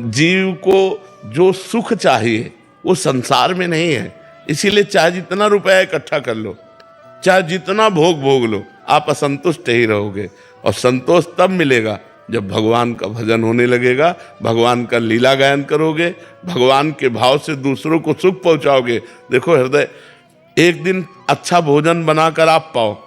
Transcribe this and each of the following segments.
जीव को जो सुख चाहिए वो संसार में नहीं है। इसीलिए चाहे जितना रुपया इकट्ठा कर लो, चाहे जितना भोग भोग लो, आप असंतुष्ट ही रहोगे। और संतोष तब मिलेगा जब भगवान का भजन होने लगेगा, भगवान का लीला गायन करोगे, भगवान के भाव से दूसरों को सुख पहुंचाओगे। देखो हृदय, एक दिन अच्छा भोजन बनाकर आप पाओ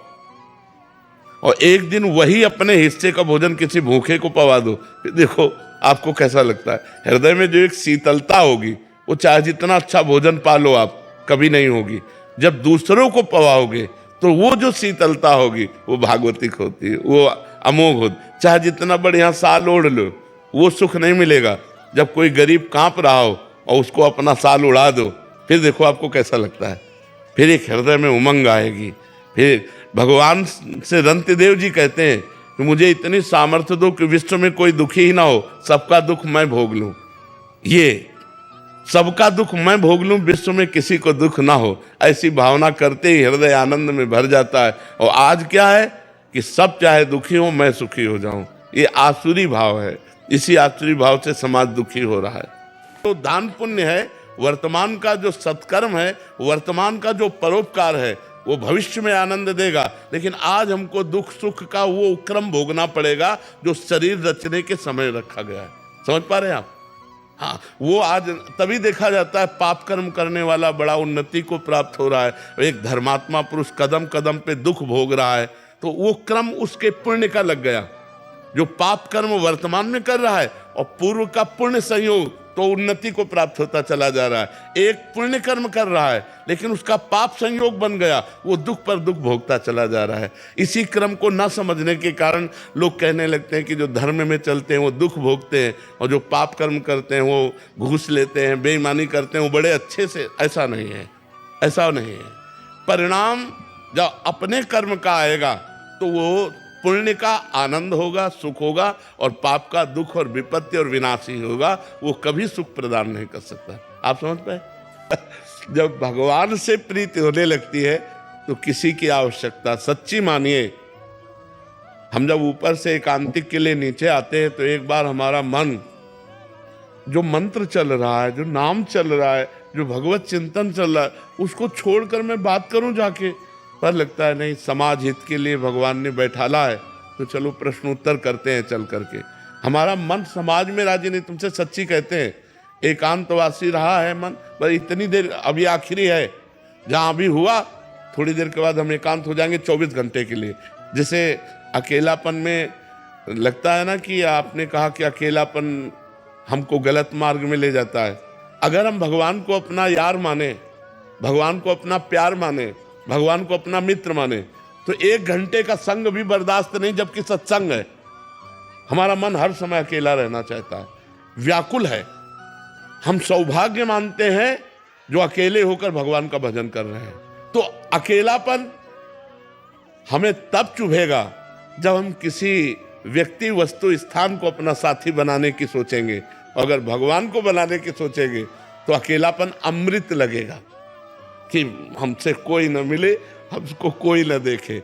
और एक दिन वही अपने हिस्से का भोजन किसी भूखे को पवा दो, फिर देखो आपको कैसा लगता है। हृदय में जो एक शीतलता होगी वो चाहे जितना अच्छा भोजन पालो आप, कभी नहीं होगी। जब दूसरों को पवाओगे तो वो जो शीतलता होगी वो भागवतिक होती है, वो अमोघ होती। चाहे जितना बढ़िया साल ओढ़ लो, वो सुख नहीं मिलेगा। जब कोई गरीब कांप रहा हो और उसको अपना साल उड़ा दो, फिर देखो आपको कैसा लगता है। फिर एक हृदय में उमंग आएगी। फिर भगवान से रंतिदेव जी कहते हैं कि मुझे इतनी सामर्थ्य दो कि विश्व में कोई दुखी ही ना हो, सबका दुख मैं भोग लूं। ये सबका दुख मैं भोग लूं, विश्व में किसी को दुख ना हो, ऐसी भावना करते ही हृदय आनंद में भर जाता है। और आज क्या है कि सब चाहे दुखी हो, मैं सुखी हो जाऊं। ये आसुरी भाव है। इसी आसुरी भाव से समाज दुखी हो रहा है। तो दान पुण्य है, वर्तमान का जो सत्कर्म है, वर्तमान का जो परोपकार है, वो भविष्य में आनंद देगा। लेकिन आज हमको दुख सुख का वो क्रम भोगना पड़ेगा जो शरीर रचने के समय रखा गया है। समझ पा रहे हैं आप? हाँ, वो आज तभी देखा जाता है पाप कर्म करने वाला बड़ा उन्नति को प्राप्त हो रहा है, एक धर्मात्मा पुरुष कदम कदम पे दुख भोग रहा है, तो वो क्रम उसके पुण्य का लग गया। जो पाप कर्म वर्तमान में कर रहा है और पूर्व का पुण्य संयोग, तो उन्नति को प्राप्त होता चला जा रहा है। एक पुण्य कर्म कर रहा है लेकिन उसका पाप संयोग बन गया, वो दुख पर दुख भोगता चला जा रहा है। इसी क्रम को न समझने के कारण लोग कहने लगते हैं कि जो धर्म में चलते हैं वो दुख भोगते हैं और जो पाप कर्म करते हैं वो घूस लेते हैं, बेईमानी करते हैं, वो बड़े अच्छे से। ऐसा नहीं है, ऐसा नहीं है। परिणाम जब अपने कर्म का आएगा तो वो पुण्य का आनंद होगा, सुख होगा, और पाप का दुख और विपत्ति और विनाश ही होगा। वो कभी सुख प्रदान नहीं कर सकता। आप समझ पाए? जब भगवान से प्रीति होने लगती है तो किसी की आवश्यकता, सच्ची मानिए, हम जब ऊपर से एकांतिक के लिए नीचे आते हैं तो एक बार हमारा मन, जो मंत्र चल रहा है, जो नाम चल रहा है, जो भगवत चिंतन चल रहा है, उसको छोड़कर मैं बात करूं जाके, पर लगता है नहीं, समाज हित के लिए भगवान ने बैठाला है तो चलो प्रश्न उत्तर करते हैं चल करके। हमारा मन समाज में राजी नहीं। तुमसे सच्ची कहते हैं, एकांतवासी रहा है मन, पर इतनी देर अभी आखिरी है जहां अभी हुआ, थोड़ी देर के बाद हम एकांत हो जाएंगे 24 घंटे के लिए। जैसे अकेलापन में लगता है ना कि आपने कहा कि अकेलापन हमको गलत मार्ग में ले जाता है। अगर हम भगवान को अपना यार माने, भगवान को अपना प्यार माने, भगवान को अपना मित्र माने, तो 1 घंटे का संग भी बर्दाश्त नहीं, जबकि सत्संग है। हमारा मन हर समय अकेला रहना चाहता है, व्याकुल है। हम सौभाग्य मानते हैं जो अकेले होकर भगवान का भजन कर रहे हैं। तो अकेलापन हमें तब चुभेगा जब हम किसी व्यक्ति, वस्तु, स्थान को अपना साथी बनाने की सोचेंगे। अगर भगवान को बनाने की सोचेंगे तो अकेलापन अमृत लगेगा कि हमसे कोई न मिले, हमको कोई न देखे।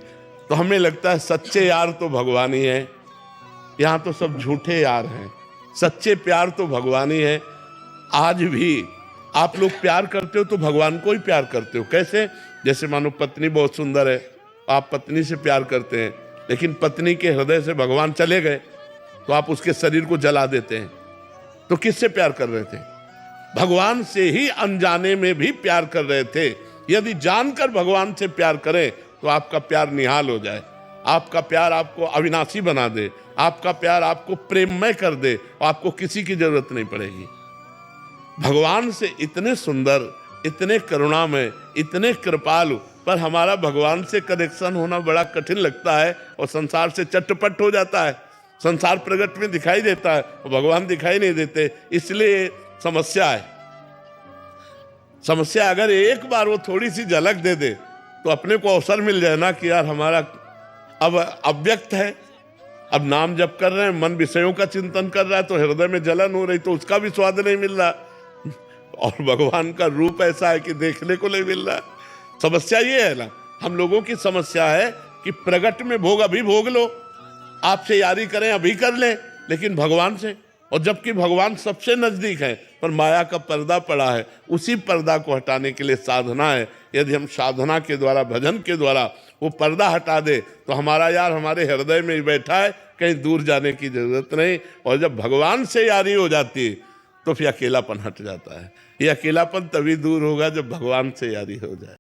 तो हमें लगता है सच्चे यार तो भगवान ही है। यहाँ तो सब झूठे यार हैं, सच्चे प्यार तो भगवान ही है। आज भी आप लोग प्यार करते हो तो भगवान को ही प्यार करते हो। कैसे? जैसे मानो पत्नी बहुत सुंदर है, आप पत्नी से प्यार करते हैं, लेकिन पत्नी के हृदय से भगवान चले गए तो आप उसके शरीर को जला देते हैं। तो किससे प्यार कर रहे थे? भगवान से ही अनजाने में भी प्यार कर रहे थे। यदि जानकर भगवान से प्यार करें तो आपका प्यार निहाल हो जाए, आपका प्यार आपको अविनाशी बना दे, आपका प्यार आपको प्रेममय कर दे और आपको किसी की जरूरत नहीं पड़ेगी। भगवान से इतने सुंदर, इतने करुणामय, इतने कृपालु, पर हमारा भगवान से कनेक्शन होना बड़ा कठिन लगता है और संसार से चटपट हो जाता है। संसार प्रगट में दिखाई देता है और भगवान दिखाई नहीं देते, इसलिए समस्या है। समस्या अगर एक बार वो थोड़ी सी झलक दे दे तो अपने को अवसर मिल जाए ना कि यार हमारा अब अव्यक्त है, अब नाम जप कर रहे हैं, मन विषयों का चिंतन कर रहा है, तो हृदय में जलन हो रही, तो उसका भी स्वाद नहीं मिल रहा, और भगवान का रूप ऐसा है कि देखने को नहीं मिल रहा। समस्या ये है ना, हम लोगों की समस्या है कि प्रगट में भोग अभी भोग लो, आपसे यारी करें अभी कर लें, लेकिन भगवान से और जबकि भगवान सबसे नजदीक है, पर माया का पर्दा पड़ा है। उसी पर्दा को हटाने के लिए साधना है। यदि हम साधना के द्वारा, भजन के द्वारा वो पर्दा हटा दे तो हमारा यार हमारे हृदय में ही बैठा है, कहीं दूर जाने की जरूरत नहीं। और जब भगवान से यारी हो जाती है तो फिर अकेलापन हट जाता है। ये अकेलापन तभी दूर होगा जब भगवान से यारी हो जाए।